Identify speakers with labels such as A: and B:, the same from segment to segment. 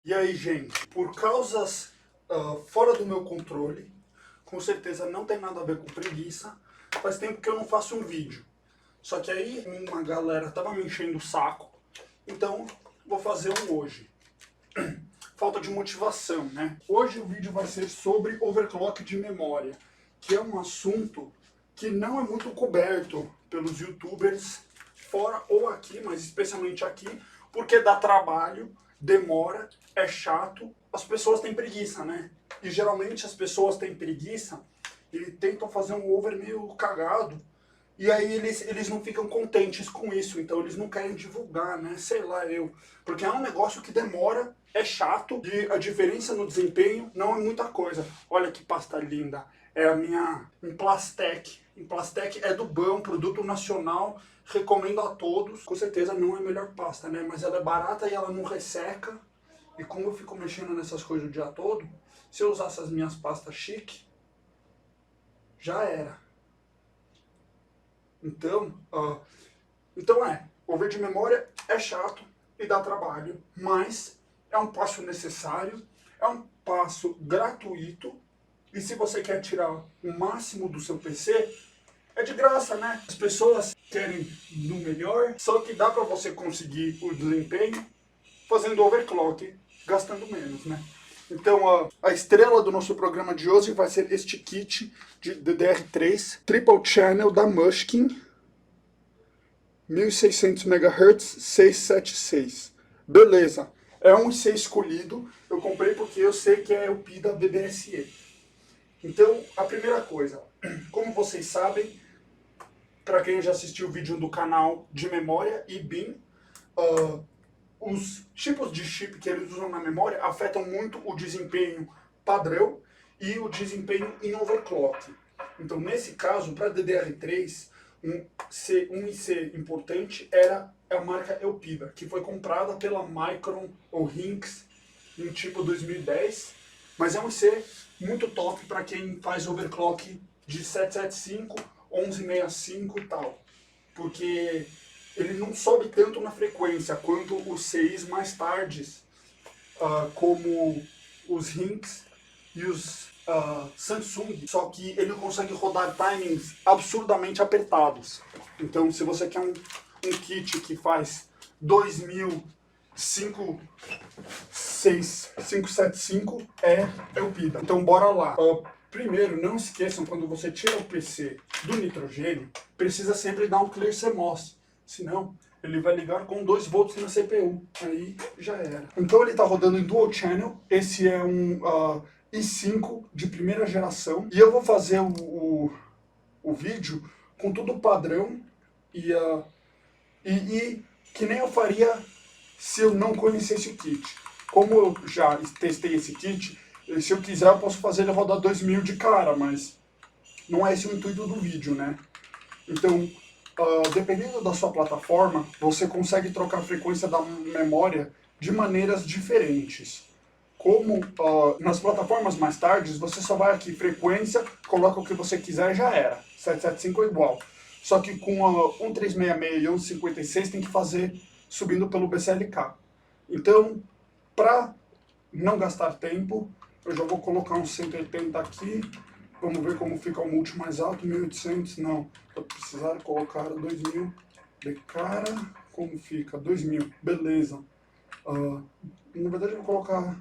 A: E aí, gente, por causas fora do meu controle, com certeza não tem nada a ver com preguiça, faz tempo que eu não faço um vídeo. Só que aí uma galera tava me enchendo o saco, então vou fazer um hoje. Falta de motivação, né? Hoje o vídeo vai ser sobre overclock de memória, que é um assunto que não é muito coberto pelos youtubers, fora ou aqui, mas especialmente aqui, porque dá trabalho, demora, é chato, as pessoas têm preguiça, né? E geralmente as pessoas têm preguiça e tentam fazer um over meio cagado, e aí eles não ficam contentes com isso, então eles não querem divulgar, né? Sei lá eu. Porque é um negócio que demora, é chato, e a diferença no desempenho não é muita coisa. Olha que pasta linda. É a minha Implastec. Implastec é do BAM, produto nacional, recomendo a todos. Com certeza não é a melhor pasta, né? Mas ela é barata e ela não resseca. E como eu fico mexendo nessas coisas o dia todo, se eu usasse as minhas pastas chique, já era. Então, over de memória é chato e dá trabalho, mas é um passo necessário, é um passo gratuito, e se você quer tirar o máximo do seu PC, é de graça, né? As pessoas querem no melhor, só que dá para você conseguir o desempenho fazendo overclock, gastando menos, né? Então, a estrela do nosso programa de hoje vai ser este kit de DDR3 Triple Channel da Mushkin, 1600 MHz 676. Beleza. É um IC escolhido. Eu comprei porque eu sei que é o PI da BBSE. Então, a primeira coisa, como vocês sabem, para quem já assistiu o vídeo do canal de memória e BIM, os tipos de chip que eles usam na memória afetam muito o desempenho padrão e o desempenho em overclock. Então, nesse caso, para DDR3, um IC importante era a marca Elpida, que foi comprada pela Micron ou Lynx em tipo 2010, mas é um IC muito top para quem faz overclock de 775, 1165 e tal, porque ele não sobe tanto na frequência quanto os CIs mais tardes, como os Lynx e os Samsung, só que ele consegue rodar timings absurdamente apertados. Então, se você quer um kit que faz 2000, 575 é o PIDA. Então, bora lá. Primeiro, não esqueçam, quando você tira o PC do nitrogênio, precisa sempre dar um clear CMOS, senão ele vai ligar com 2 volts na CPU, aí já era. Então ele está rodando em dual channel, esse é um i5 de primeira geração, e eu vou fazer o vídeo com tudo padrão e que nem eu faria se eu não conhecesse o kit. Como eu já testei esse kit, se eu quiser eu posso fazer ele rodar 2000 de cara, mas não é esse o intuito do vídeo, né? Então, dependendo da sua plataforma, você consegue trocar a frequência da memória de maneiras diferentes. Como nas plataformas mais tardes, você só vai aqui, frequência, coloca o que você quiser e já era. 775 é igual. Só que com a 1366 e 1156 tem que fazer subindo pelo BCLK. Então, para não gastar tempo, eu já vou colocar um 180 aqui. Vamos ver como fica o multi mais alto, 1800, não. Vou precisar colocar 2000 de cara. Como fica? 2000, beleza. Na verdade eu vou colocar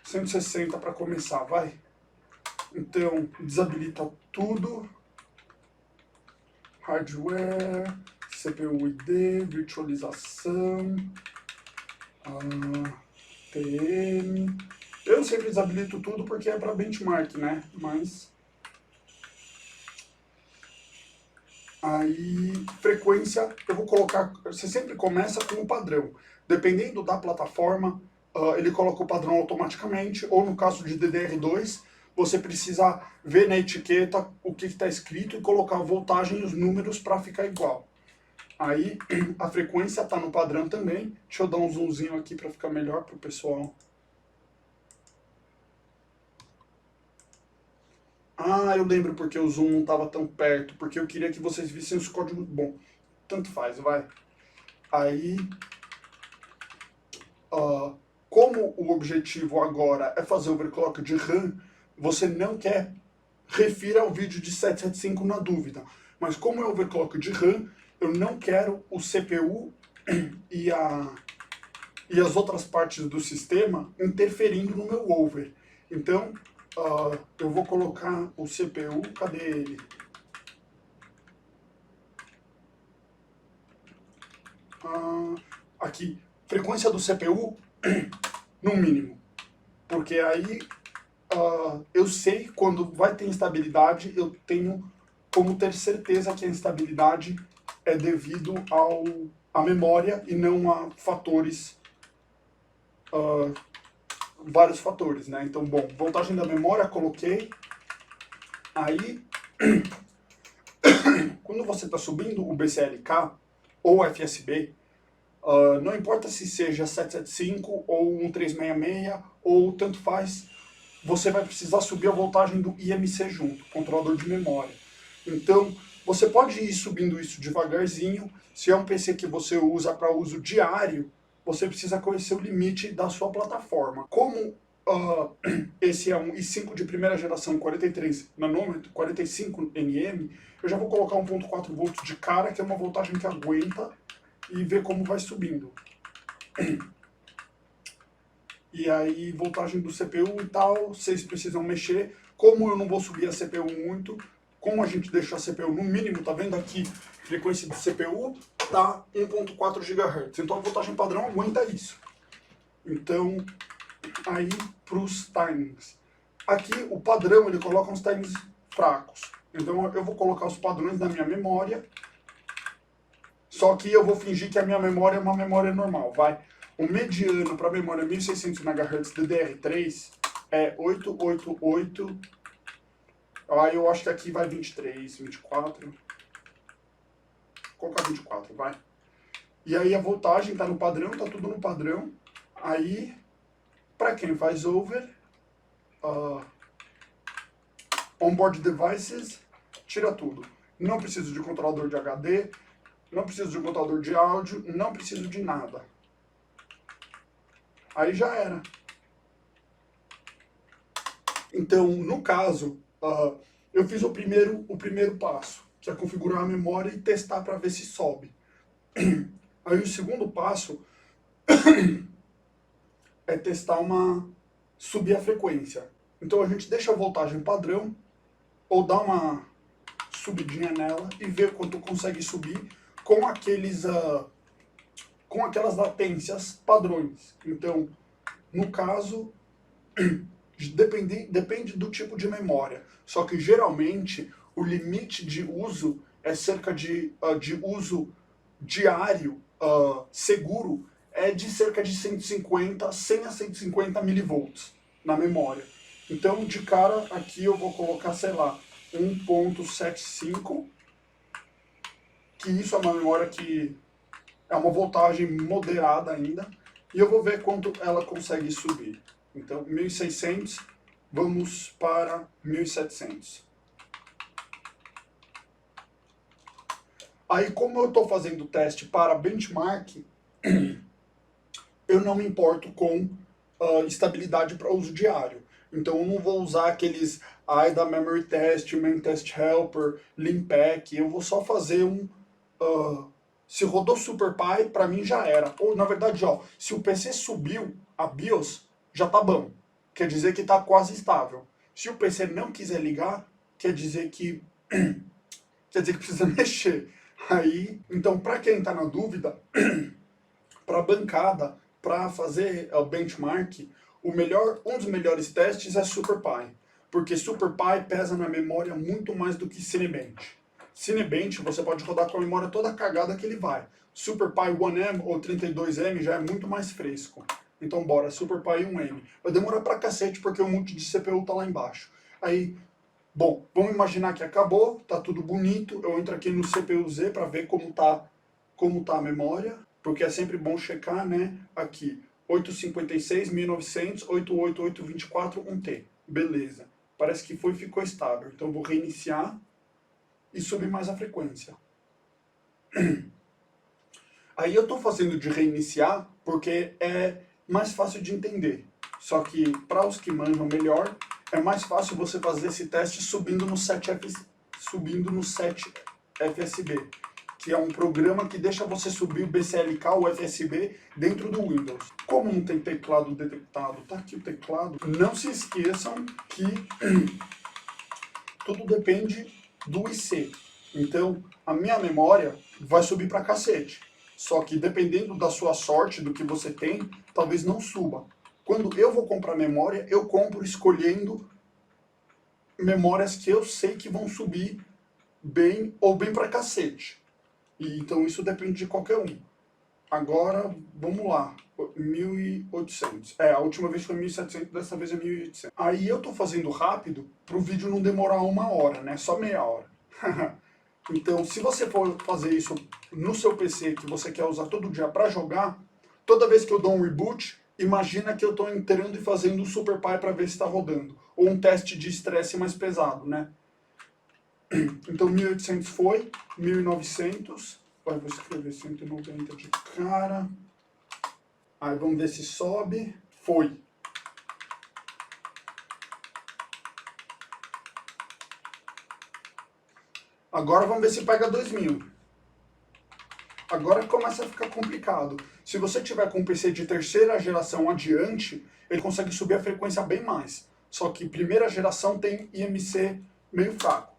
A: 160 para começar, vai. Então, desabilita tudo. Hardware, CPU ID, virtualização, TM. Eu sempre desabilito tudo porque é para benchmark, né? Mas aí, frequência, eu vou colocar, você sempre começa com o padrão. Dependendo da plataforma, ele coloca o padrão automaticamente, ou no caso de DDR2, você precisa ver na etiqueta o que está escrito e colocar a voltagem e os números para ficar igual. Aí, a frequência está no padrão também. Deixa eu dar um zoomzinho aqui para ficar melhor para o pessoal. Eu lembro porque o zoom não estava tão perto, porque eu queria que vocês vissem os códigos. Bom, tanto faz, vai. Aí, Como o objetivo agora é fazer overclock de RAM, você não quer refira ao vídeo de 775 na dúvida. Mas como é overclock de RAM, eu não quero o CPU e as outras partes do sistema interferindo no meu over. Então, eu vou colocar o CPU, cadê ele? Aqui, frequência do CPU no mínimo, porque aí eu sei quando vai ter instabilidade, eu tenho como ter certeza que a instabilidade é devido à memória e não a fatores, vários fatores, né? Então, bom, voltagem da memória, coloquei. Aí, quando você está subindo o BCLK ou FSB, não importa se seja 775 ou 1366 ou tanto faz, você vai precisar subir a voltagem do IMC junto, controlador de memória. Então, você pode ir subindo isso devagarzinho. Se é um PC que você usa para uso diário, você precisa conhecer o limite da sua plataforma. Como esse é um i5 de primeira geração, 43 nanômetro, 45 nm, eu já vou colocar 1.4 volts de cara, que é uma voltagem que aguenta, e ver como vai subindo. E aí, voltagem do CPU e tal, vocês precisam mexer. Como eu não vou subir a CPU muito, como a gente deixa a CPU no mínimo, tá vendo aqui, frequência de CPU, tá 1.4 GHz. Então a voltagem padrão aguenta isso. Então, aí pros timings. Aqui, o padrão, ele coloca uns timings fracos. Então eu vou colocar os padrões da minha memória, só que eu vou fingir que a minha memória é uma memória normal, vai. O mediano para a memória 1600 MHz DDR3 é 888. Aí eu acho que aqui vai 23, 24. Vou colocar 24, vai. E aí a voltagem tá no padrão, tá tudo no padrão. Aí, para quem faz over, onboard devices, tira tudo. Não preciso de controlador de HD, não preciso de controlador de áudio, não preciso de nada. Aí já era. Então, no caso, eu fiz o primeiro passo, que é configurar a memória e testar para ver se sobe. Aí o segundo passo é testar subir a frequência. Então a gente deixa a voltagem padrão, ou dá uma subidinha nela e ver quanto consegue subir com com aquelas latências padrões. Então, no caso, depende do tipo de memória. Só que geralmente o limite de uso é cerca de uso diário seguro é de cerca de 150, 100 a 150 milivolts na memória. Então, de cara, aqui eu vou colocar, sei lá, 1.75, que isso é uma memória que é uma voltagem moderada ainda, e eu vou ver quanto ela consegue subir. Então, 1600, vamos para 1700. Aí, como eu estou fazendo o teste para benchmark, eu não me importo com estabilidade para uso diário. Então, eu não vou usar aqueles IDA Memory Test, Main Test Helper, Limpack. Eu vou só fazer se rodou SuperPy, para mim já era. Ou, na verdade, ó, se o PC subiu a BIOS, já tá bom. Quer dizer que tá quase estável. Se o PC não quiser ligar, quer dizer que precisa mexer. Aí, então, para quem está na dúvida, para a bancada, para fazer o benchmark, um dos melhores testes é SuperPy, porque SuperPy pesa na memória muito mais do que Cinebench. Cinebench você pode rodar com a memória toda cagada que ele vai. SuperPy 1M ou 32M já é muito mais fresco. Então bora, SuperPy 1M. Vai demorar pra cacete porque um monte de CPU tá lá embaixo. Aí, bom, vamos imaginar que acabou, tá tudo bonito. Eu entro aqui no CPU-Z para ver como tá a memória, porque é sempre bom checar, né? Aqui, 856, 1900, 88824, 1T. Beleza. Parece que ficou estável. Então eu vou reiniciar e subir mais a frequência. Aí eu estou fazendo de reiniciar porque é mais fácil de entender. Só que para os que manjam melhor, é mais fácil você fazer esse teste subindo no 7FSB, que é um programa que deixa você subir o BCLK ou FSB dentro do Windows. Como não tem teclado detectado, tá aqui o teclado, não se esqueçam que tudo depende do IC. Então, a minha memória vai subir pra cacete. Só que dependendo da sua sorte, do que você tem, talvez não suba. Quando eu vou comprar memória, eu compro escolhendo memórias que eu sei que vão subir bem ou bem pra cacete. E, então isso depende de qualquer um. Agora, vamos lá. 1800. A última vez foi 1700, dessa vez é 1800. Aí eu tô fazendo rápido pro vídeo não demorar 1 hora, né? Só meia hora. Então, se você for fazer isso no seu PC, que você quer usar todo dia para jogar, toda vez que eu dou um reboot, imagina que eu estou entrando e fazendo um Super Pi para ver se está rodando. Ou um teste de estresse mais pesado, né? Então, 1800 foi, 1900... Vou escrever 190 de cara. Aí, vamos ver se sobe. Foi. Agora vamos ver se pega 2000. Agora começa a ficar complicado. Se você tiver com um PC de terceira geração adiante, ele consegue subir a frequência bem mais. Só que primeira geração tem IMC meio fraco.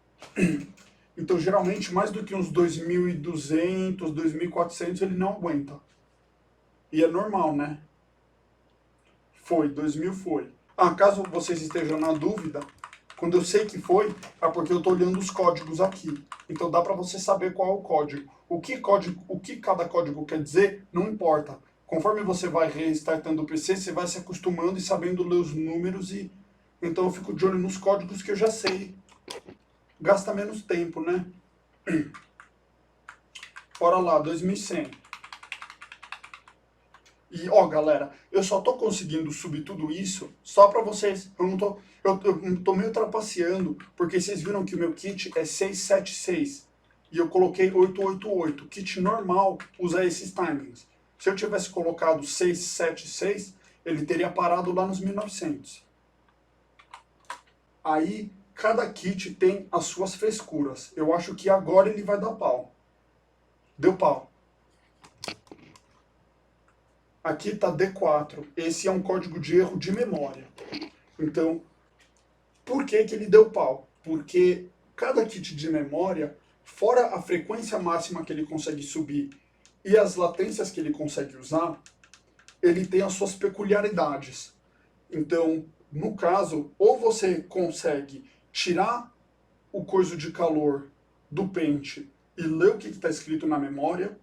A: Então geralmente mais do que uns 2200, 2400 ele não aguenta. E é normal, né? Foi, 2000 foi. Caso vocês estejam na dúvida, quando eu sei que foi, é porque eu estou olhando os códigos aqui. Então dá para você saber qual é o código. O que cada código quer dizer, não importa. Conforme você vai restartando o PC, você vai se acostumando e sabendo ler os números. Então eu fico de olho nos códigos que eu já sei. Gasta menos tempo, né? Bora lá, 2100. E, ó, galera, eu só tô conseguindo subir tudo isso só pra vocês. Eu tô meio trapaceando, porque vocês viram que o meu kit é 676 e eu coloquei 888. O kit normal usa esses timings. Se eu tivesse colocado 676, ele teria parado lá nos 1900. Aí, cada kit tem as suas frescuras. Eu acho que agora ele vai dar pau. Deu pau. Aqui está D4. Esse é um código de erro de memória. Então, por que ele deu pau? Porque cada kit de memória, fora a frequência máxima que ele consegue subir e as latências que ele consegue usar, ele tem as suas peculiaridades. Então, no caso, ou você consegue tirar o coisa de calor do pente e ler o que está escrito na memória,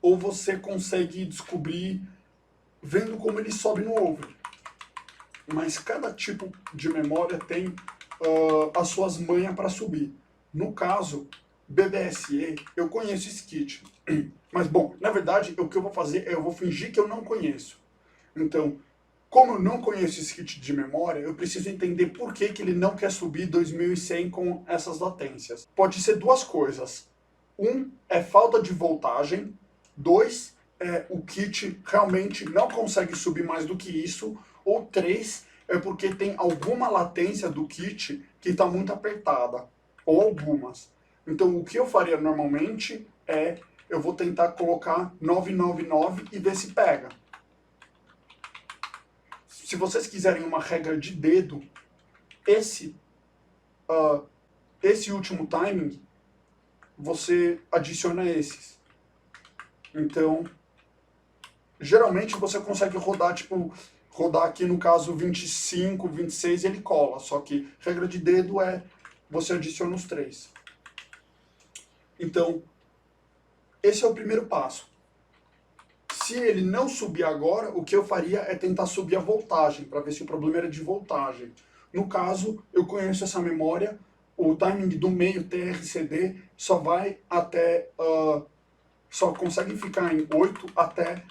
A: ou você consegue descobrir vendo como ele sobe no over. Mas cada tipo de memória tem as suas manhas para subir. No caso, BBSE, eu conheço esse kit. Mas, bom, na verdade, o que eu vou fazer é eu vou fingir que eu não conheço. Então, como eu não conheço esse kit de memória, eu preciso entender por que ele não quer subir 2100 com essas latências. Pode ser duas coisas. Um é falta de voltagem. 2, o kit realmente não consegue subir mais do que isso. Ou 3, é porque tem alguma latência do kit que está muito apertada. Ou algumas. Então o que eu faria normalmente é, eu vou tentar colocar 999 e ver se pega. Se vocês quiserem uma regra de dedo, esse último timing, você adiciona esses. Então, geralmente você consegue rodar, rodar aqui no caso 25, 26 ele cola. Só que regra de dedo é você adiciona os 3. Então, esse é o primeiro passo. Se ele não subir agora, o que eu faria é tentar subir a voltagem, para ver se o problema era de voltagem. No caso, eu conheço essa memória, o timing do meio TRCD só vai até... só consegue ficar em 8 até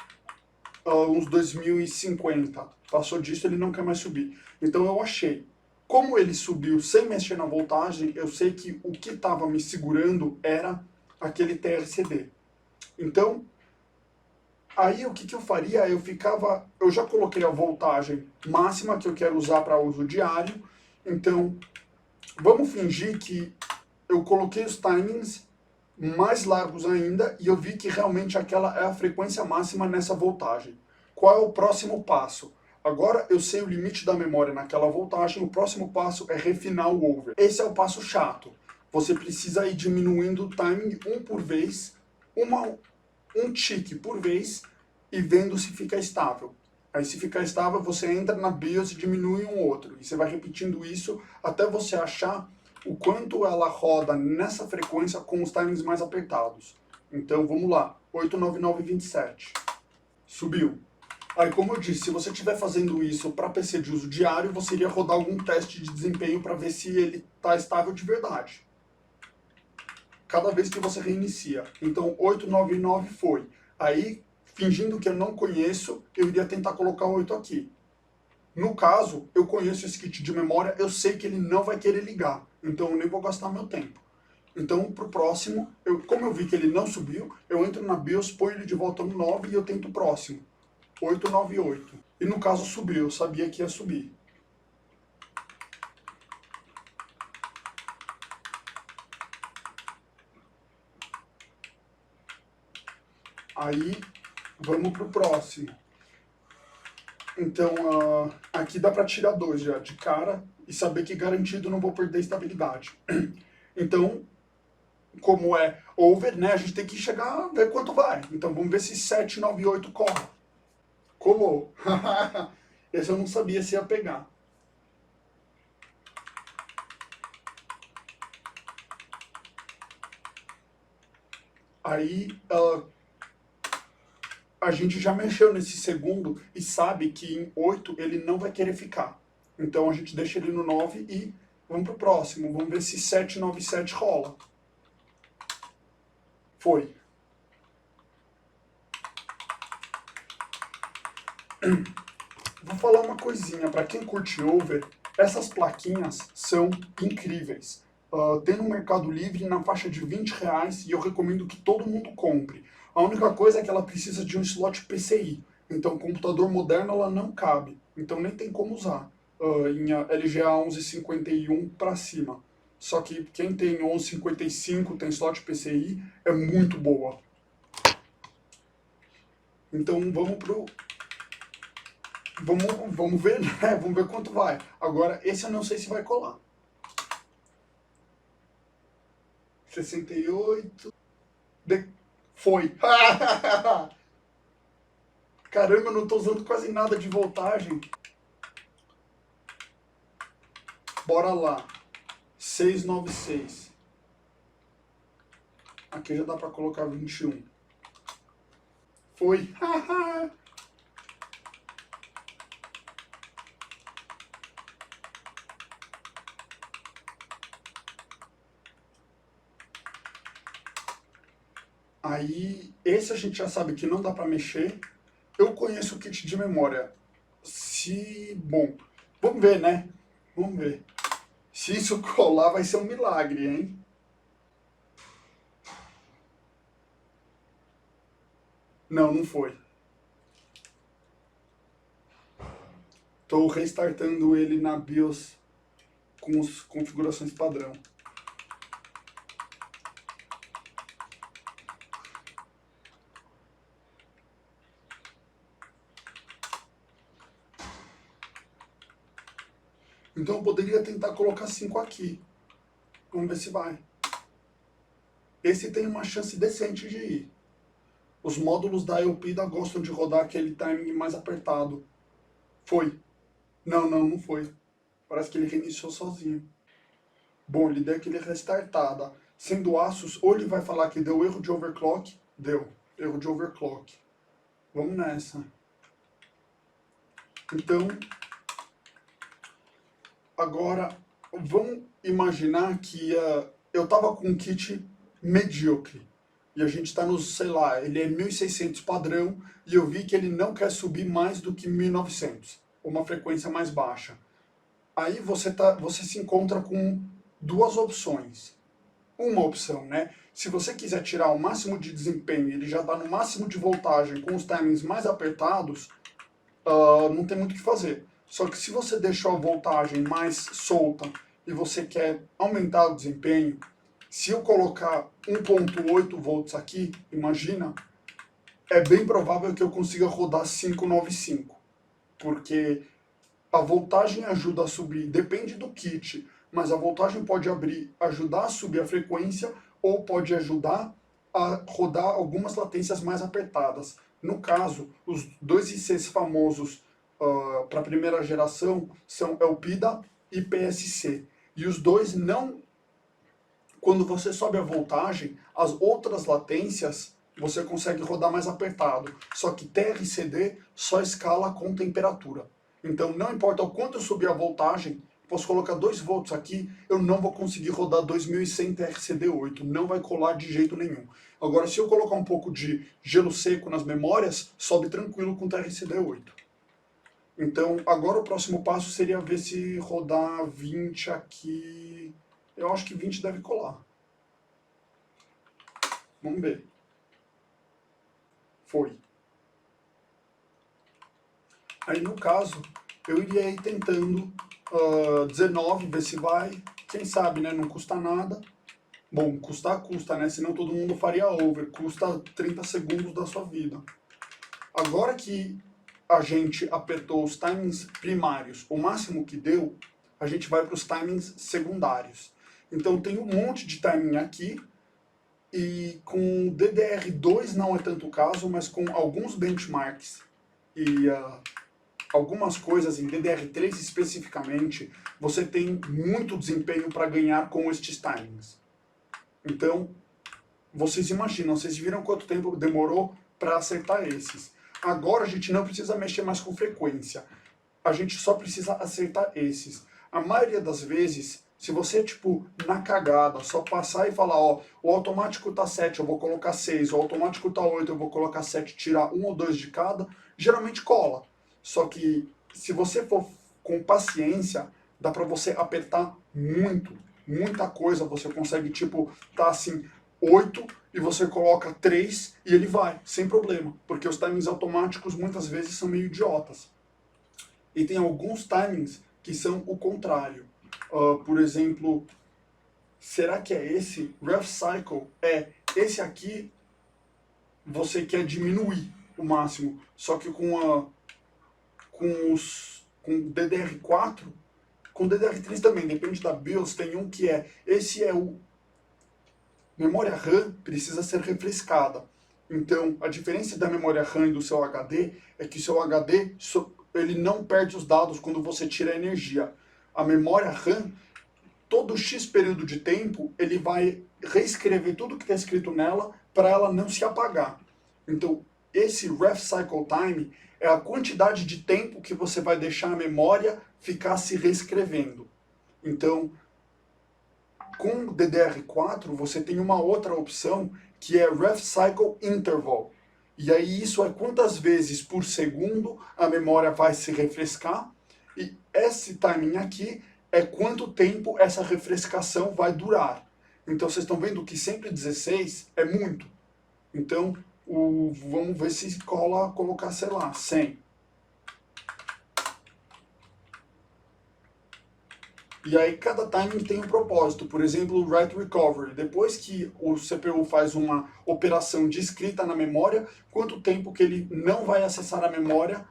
A: uns 2050. Passou disso, ele não quer mais subir. Então eu achei. Como ele subiu sem mexer na voltagem, eu sei que o que estava me segurando era aquele TRCD. Então, Aí o que eu faria? Eu já coloquei a voltagem máxima que eu quero usar para uso diário, então vamos fingir que eu coloquei os timings mais largos ainda e eu vi que realmente aquela é a frequência máxima nessa voltagem. Qual é o próximo passo? Agora eu sei o limite da memória naquela voltagem, o próximo passo é refinar o over. Esse é o passo chato. Você precisa ir diminuindo o timing um por vez, um tique por vez e vendo se fica estável. Aí se ficar estável, você entra na BIOS e diminui um outro. E você vai repetindo isso até você achar o quanto ela roda nessa frequência com os timings mais apertados. Então vamos lá, 89927. Subiu. Aí como eu disse, se você estiver fazendo isso para PC de uso diário, você iria rodar algum teste de desempenho para ver se ele está estável de verdade. Cada vez que você reinicia. Então 899 foi. Aí, fingindo que eu não conheço, eu iria tentar colocar o 8 aqui. No caso, eu conheço esse kit de memória, eu sei que ele não vai querer ligar, então eu nem vou gastar meu tempo. Então, para o próximo, como eu vi que ele não subiu, eu entro na BIOS, ponho ele de volta no 9 e eu tento o próximo. 898. E no caso subiu, eu sabia que ia subir. Aí, vamos para o próximo. Então, aqui dá para tirar 2 já de cara e saber que garantido não vou perder estabilidade. Então, como é over, né, a gente tem que chegar a ver quanto vai. Então, vamos ver se 798 corre. Colou. Esse eu não sabia se ia pegar. Aí, a gente já mexeu nesse segundo e sabe que em 8 ele não vai querer ficar. Então a gente deixa ele no 9 e vamos pro próximo. Vamos ver se 797 rola. Foi. Vou falar uma coisinha, para quem curte over, essas plaquinhas são incríveis. Tem no Mercado Livre na faixa de R$20 e eu recomendo que todo mundo compre. A única coisa é que ela precisa de um slot PCI, então computador moderno ela não cabe, então nem tem como usar em LGA 1151 para cima. Só que quem tem 1155 tem slot PCI, é muito boa. Então vamos ver, né? Vamos ver quanto vai. Agora, esse eu não sei se vai colar. 68. Foi. Caramba, eu não tô usando quase nada de voltagem. Bora lá. 696. Aqui já dá pra colocar 21. Foi. Aí, esse a gente já sabe que não dá para mexer. Eu conheço o kit de memória. Bom, vamos ver, né? Vamos ver. Se isso colar, vai ser um milagre, hein? Não, não foi. Estou restartando ele na BIOS com as configurações padrão. Então eu poderia tentar colocar 5 aqui. Vamos ver se vai. Esse tem uma chance decente de ir. Os módulos da Elpida gostam de rodar aquele timing mais apertado. Foi. Não foi. Parece que ele reiniciou sozinho. Bom, ele deu aquele restartada. Sendo Asus, ou ele vai falar que deu erro de overclock. Deu. Erro de overclock. Vamos nessa. Então, agora, vamos imaginar que eu estava com um kit medíocre. E a gente está no, sei lá, ele é 1600 padrão e eu vi que ele não quer subir mais do que 1900, uma frequência mais baixa. Aí você se encontra com duas opções. uma opção, né? Se você quiser tirar o máximo de desempenho, ele já está no máximo de voltagem com os timings mais apertados, não tem muito o que fazer. Só que se você deixou a voltagem mais solta e você quer aumentar o desempenho, se eu colocar 1.8 volts aqui, imagina, é bem provável que eu consiga rodar 595, porque a voltagem ajuda a subir, depende do kit, mas a voltagem pode ajudar a subir a frequência ou pode ajudar a rodar algumas latências mais apertadas. No caso, os dois ICs famosos para a primeira geração são Elpida e PSC. E os dois não... Quando você sobe a voltagem, as outras latências você consegue rodar mais apertado. Só que TRCD só escala com temperatura. Então não importa o quanto eu subir a voltagem, posso colocar 2 volts aqui, eu não vou conseguir rodar 2100 TRCD8, não vai colar de jeito nenhum. Agora, se eu colocar um pouco de gelo seco nas memórias, sobe tranquilo com TRCD8. Então, agora o próximo passo seria ver se rodar 20 aqui... Eu acho que 20 deve colar. Vamos ver. Foi. Aí, no caso, eu iria ir tentando 19, ver se vai. Quem sabe, né? Não custa nada. Bom, custa, né? Senão todo mundo faria over. Custa 30 segundos da sua vida. Agora que a gente apertou os timings primários, o máximo que deu, a gente vai para os timings secundários. Então tem um monte de timing aqui. E com DDR2 não é tanto o caso, mas com alguns benchmarks e algumas coisas em DDR3 especificamente, você tem muito desempenho para ganhar com estes timings. Então, vocês imaginam, vocês viram quanto tempo demorou para acertar esses. Agora a gente não precisa mexer mais com frequência, a gente só precisa acertar esses. A maioria das vezes, se você, tipo, na cagada, só passar e falar, ó, o automático tá 7, eu vou colocar 6, o automático tá 8, eu vou colocar 7, tirar 1 ou 2 de cada, geralmente cola. Só que, se você for com paciência, dá pra você apertar muita coisa, você consegue, tipo, tá assim, 8 e você coloca 3 e ele vai, sem problema, porque os timings automáticos muitas vezes são meio idiotas. E tem alguns timings que são o contrário. Por exemplo, será que é esse? Ref Cycle é esse aqui, você quer diminuir o máximo, só que com DDR4, com DDR3 também, depende da BIOS, tem um que esse é o memória RAM precisa ser refrescada. Então, a diferença da memória RAM e do seu HD é que o seu HD ele não perde os dados quando você tira a energia. A memória RAM, todo X período de tempo, ele vai reescrever tudo que está escrito nela para ela não se apagar. Então, esse Ref Cycle Time é a quantidade de tempo que você vai deixar a memória ficar se reescrevendo. Então, com DDR4, você tem uma outra opção que é Ref Cycle Interval. E aí isso é quantas vezes por segundo a memória vai se refrescar. E esse timing aqui é quanto tempo essa refrescação vai durar. Então vocês estão vendo que sempre 16 é muito. Então vamos ver se cola colocar, sei lá, 100. E aí cada timing tem um propósito. Por exemplo, o Write Recovery. Depois que o CPU faz uma operação de escrita na memória, quanto tempo que ele não vai acessar a memória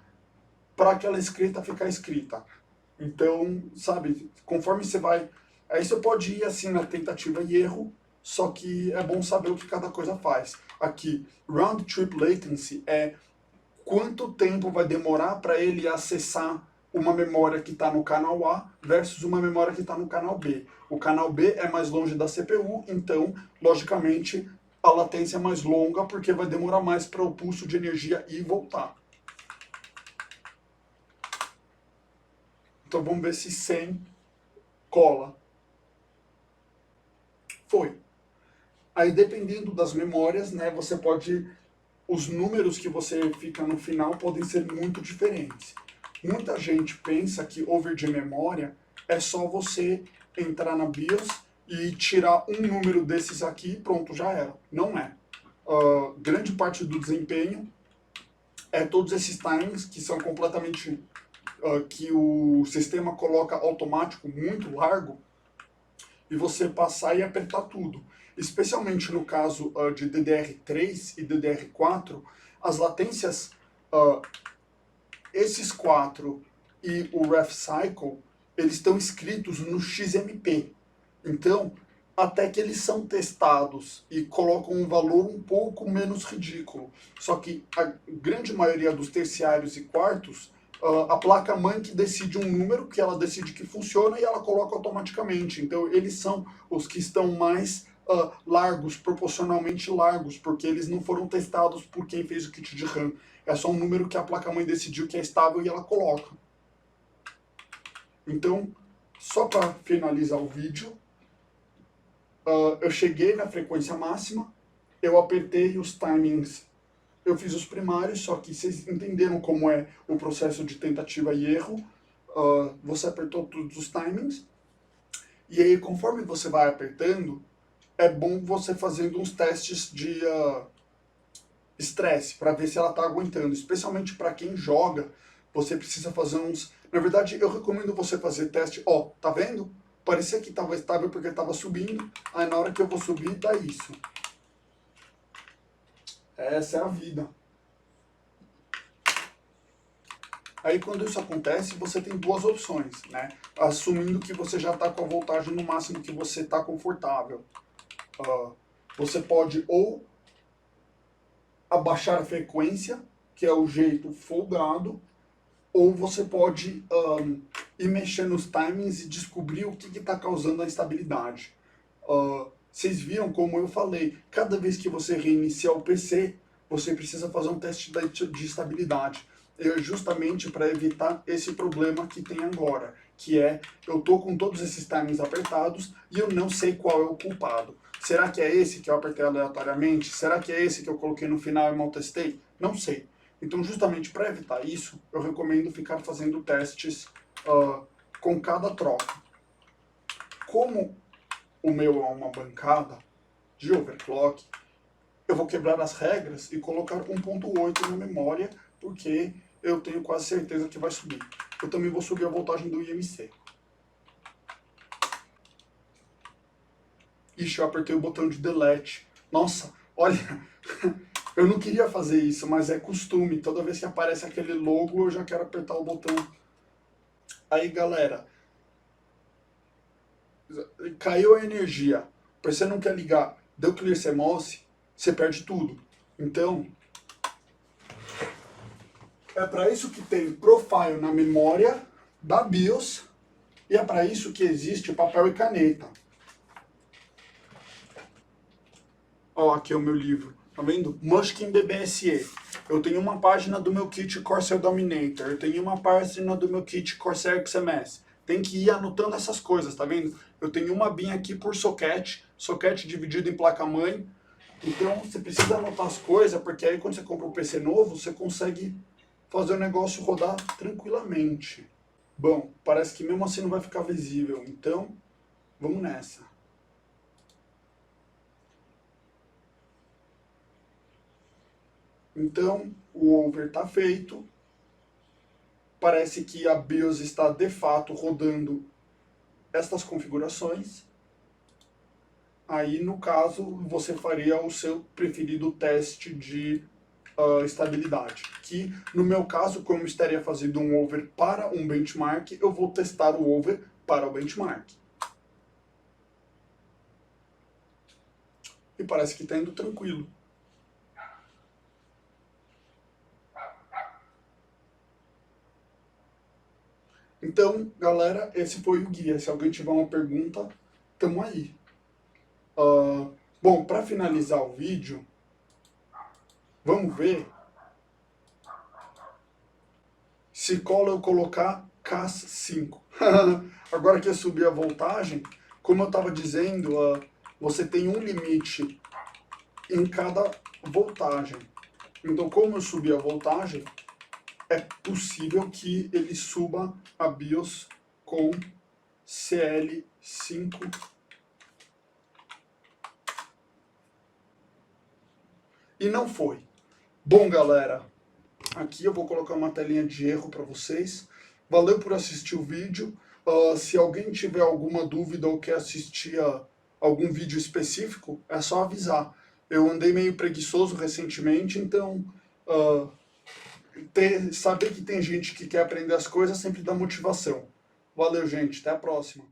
A: para aquela escrita ficar escrita. Então, sabe, conforme você vai... Aí você pode ir assim na tentativa e erro, só que é bom saber o que cada coisa faz. Aqui, Round Trip Latency é quanto tempo vai demorar para ele acessar uma memória que está no canal A versus uma memória que está no canal B. O canal B é mais longe da CPU, então, logicamente, a latência é mais longa porque vai demorar mais para o pulso de energia ir e voltar. Então vamos ver se 100 cola. Foi. Aí dependendo das memórias, né, você pode... Os números que você fica no final podem ser muito diferentes. Muita gente pensa que over de memória é só você entrar na BIOS e tirar um número desses aqui e pronto, já era. Não é. Grande parte do desempenho é todos esses timings que são completamente... que o sistema coloca automático muito largo e você passar e apertar tudo. Especialmente no caso de DDR3 e DDR4, as latências, esses 4 e o ref cycle, eles estão escritos no XMP. Então, até que eles são testados e colocam um valor um pouco menos ridículo. Só que a grande maioria dos terciários e quartos, a placa-mãe que decide um número, que ela decide que funciona e ela coloca automaticamente. Então, eles são os que estão mais largos, proporcionalmente largos, porque eles não foram testados por quem fez o kit de RAM. É só um número que a placa-mãe decidiu que é estável e ela coloca. Então, só para finalizar o vídeo, eu cheguei na frequência máxima, eu apertei os timings, eu fiz os primários, só que vocês entenderam como é o processo de tentativa e erro. Você apertou todos os timings, e aí conforme você vai apertando, é bom você fazendo uns testes de estresse, para ver se ela está aguentando. Especialmente para quem joga, você precisa fazer uns... Na verdade, eu recomendo você fazer teste... Tá vendo? Parecia que estava estável porque estava subindo, aí na hora que eu vou subir, dá isso. Essa é a vida. Aí quando isso acontece, você tem duas opções, né? Assumindo que você já está com a voltagem no máximo que você está confortável. Você pode ou abaixar a frequência, que é o jeito folgado, ou você pode ir mexendo nos timings e descobrir o que está causando a instabilidade. Vocês viram como eu falei, cada vez que você reiniciar o PC, você precisa fazer um teste de estabilidade. Justamente para evitar esse problema que tem agora, que é, eu estou com todos esses timings apertados e eu não sei qual é o culpado. Será que é esse que eu apertei aleatoriamente? Será que é esse que eu coloquei no final e mal testei? Não sei. Então, justamente para evitar isso, eu recomendo ficar fazendo testes com cada troca. Como o meu é uma bancada de overclock, eu vou quebrar as regras e colocar 1.8 na memória, porque eu tenho quase certeza que vai subir. Eu também vou subir a voltagem do IMC. Ixi, eu apertei o botão de delete. Nossa, olha, eu não queria fazer isso, mas é costume. Toda vez que aparece aquele logo, eu já quero apertar o botão. Aí, galera, caiu a energia. Você não quer ligar, deu clear CMOS, você perde tudo. Então, é para isso que tem profile na memória da BIOS e é para isso que existe papel e caneta. Ó, aqui é o meu livro, tá vendo? Mushkin BBSE. Eu tenho uma página do meu kit Corsair Dominator, eu tenho uma página do meu kit Corsair XMS. Tem que ir anotando essas coisas, tá vendo? Eu tenho uma bin aqui por socket, socket dividido em placa-mãe. Então você precisa anotar as coisas, porque aí quando você compra um PC novo, você consegue fazer o negócio rodar tranquilamente. Bom, parece que mesmo assim não vai ficar visível, então vamos nessa. Então, o over está feito. Parece que a BIOS está de fato rodando estas configurações. Aí, no caso, você faria o seu preferido teste de estabilidade. Que, no meu caso, como eu estaria fazendo um over para um benchmark, eu vou testar o over para o benchmark. E parece que está indo tranquilo. Então, galera, esse foi o guia. Se alguém tiver uma pergunta, tamo aí. Bom, para finalizar o vídeo, vamos ver se cola eu colocar CAS 5. Agora que eu subi a voltagem, como eu estava dizendo, você tem um limite em cada voltagem. Então, como eu subi a voltagem, é possível que ele suba a BIOS com CL5 e não foi. Bom, galera, aqui eu vou colocar uma telinha de erro para vocês. Valeu por assistir o vídeo. Se alguém tiver alguma dúvida ou quer assistir a algum vídeo específico, é só avisar. Eu andei meio preguiçoso recentemente, então saber que tem gente que quer aprender as coisas sempre dá motivação. Valeu, gente. Até a próxima.